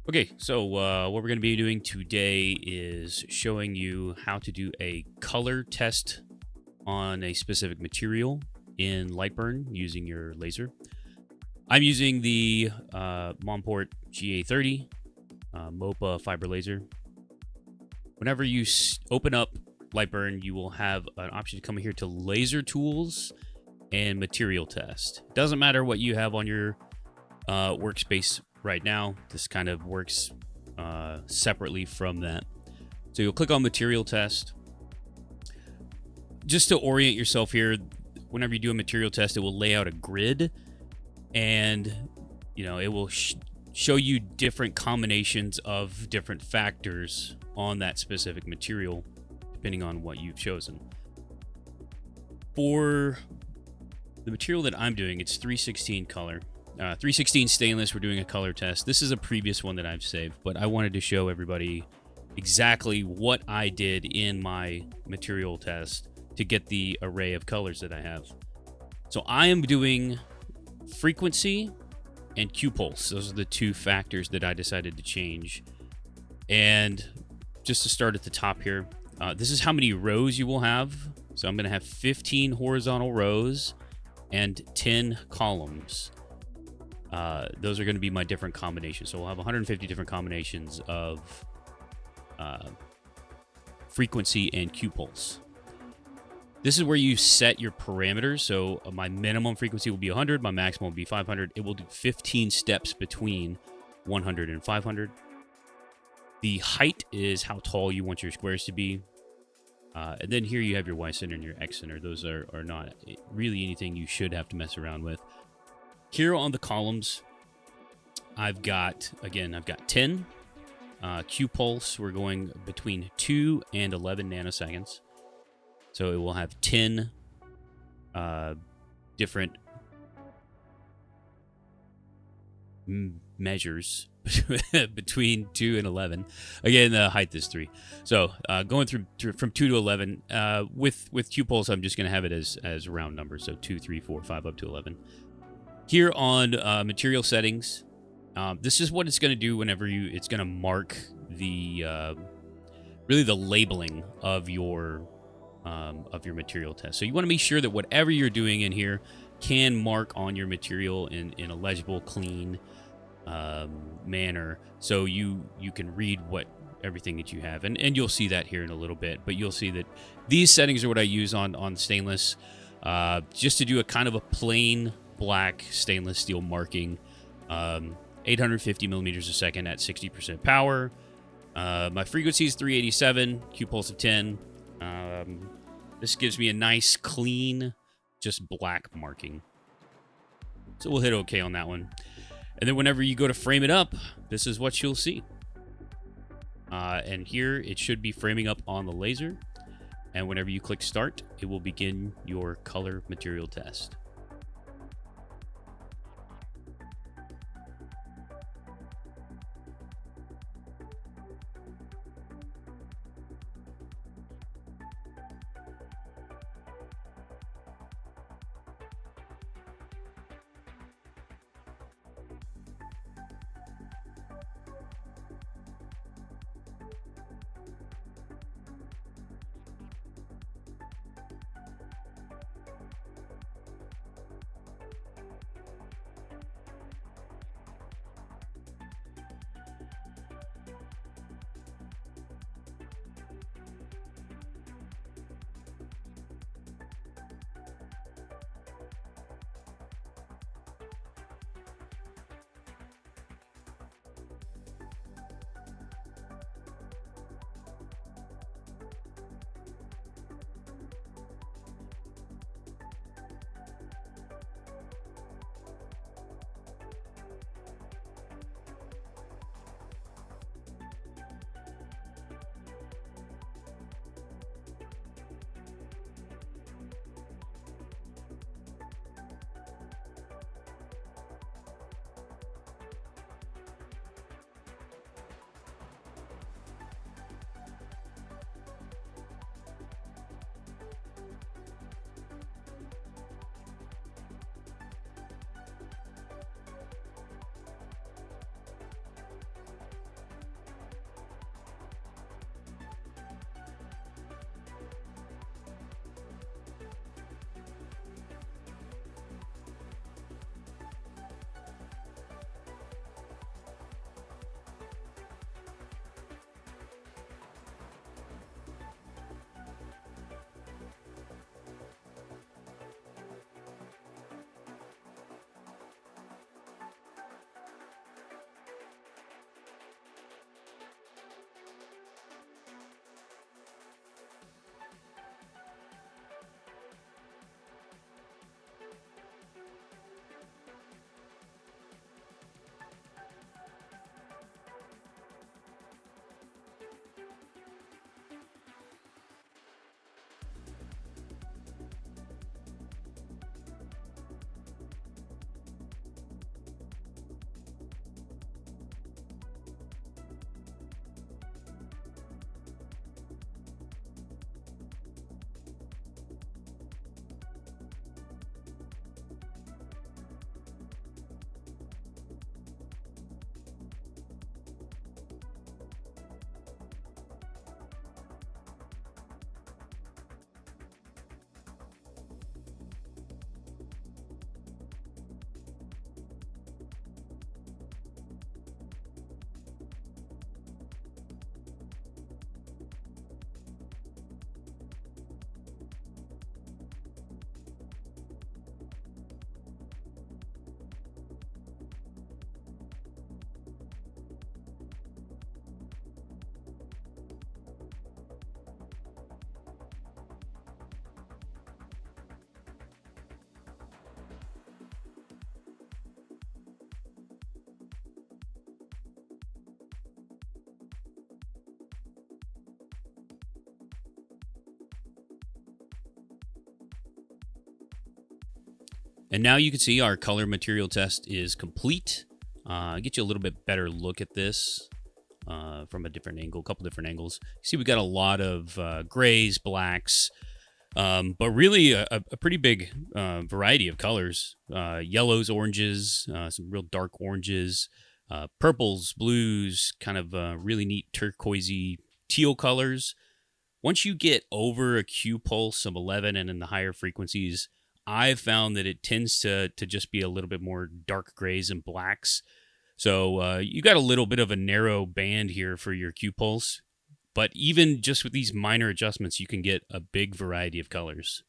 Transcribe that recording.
Okay, so what we're going to be doing today is showing you how to do a color test on a specific material in Lightburn using your laser. I'm using the Monport GA30 MOPA fiber laser. Whenever you open up Lightburn, you will have an option to come here to Laser Tools and Material Test. It doesn't matter what you have on your workspace right now. This kind of works separately from that. So you'll click on Material Test. Just to orient yourself here, whenever you do a material test, it will lay out a grid, and it will show you different combinations of different factors on that specific material, depending on what you've chosen. For the material that I'm doing, it's 316 color. 316 stainless, we're doing a color test. This is a previous one that I've saved, but I wanted to show everybody exactly what I did in my material test to get the array of colors that I have. So I am doing frequency and Q-pulse. Those are the two factors that I decided to change. And just to start at the top here, this is how many rows you will have. So I'm going to have 15 horizontal rows and 10 columns. Those are going to be my different combinations. So we'll have 150 different combinations of frequency and Q-pulse. This is where you set your parameters. So my minimum frequency will be 100. My maximum will be 500. It will do 15 steps between 100 and 500. The height is how tall you want your squares to be. And then here you have your Y center and your X center. Those are not really anything you should have to mess around with. Here on the columns, I've got 10. Q-pulse, we're going between 2 and 11 nanoseconds. So it will have 10 different measures between 2 and 11. Again, the height is 3. So going through from 2 to 11. With Q-pulse, I'm just going to have it as round numbers. So 2, 3, 4, 5, up to 11. Here on material settings, this is what it's going to do whenever it's going to mark the really the labeling of your material test. So you want to make sure that whatever you're doing in here can mark on your material in a legible, clean manner, so you can read everything that you have, and you'll see that here in a little bit. But you'll see that these settings are what I use on stainless, just to do a kind of a plain black stainless steel marking, 850 millimeters a second at 60% power. My frequency is 387, Q-pulse of 10. This gives me a nice, clean, just black marking. So we'll hit OK on that one. And then whenever you go to frame it up, this is what you'll see. And here it should be framing up on the laser. And whenever you click Start, it will begin your color material test. And now you can see our color material test is complete. Get you a little bit better look at this from a different angle, a couple different angles. You see we got a lot of grays, blacks, but really a pretty big variety of colors. Yellows, oranges, some real dark oranges, purples, blues, kind of really neat turquoisey teal colors. Once you get over a Q pulse of 11 and in the higher frequencies, I've found that it tends to just be a little bit more dark grays and blacks. So you got a little bit of a narrow band here for your Q pulse, but even just with these minor adjustments, you can get a big variety of colors.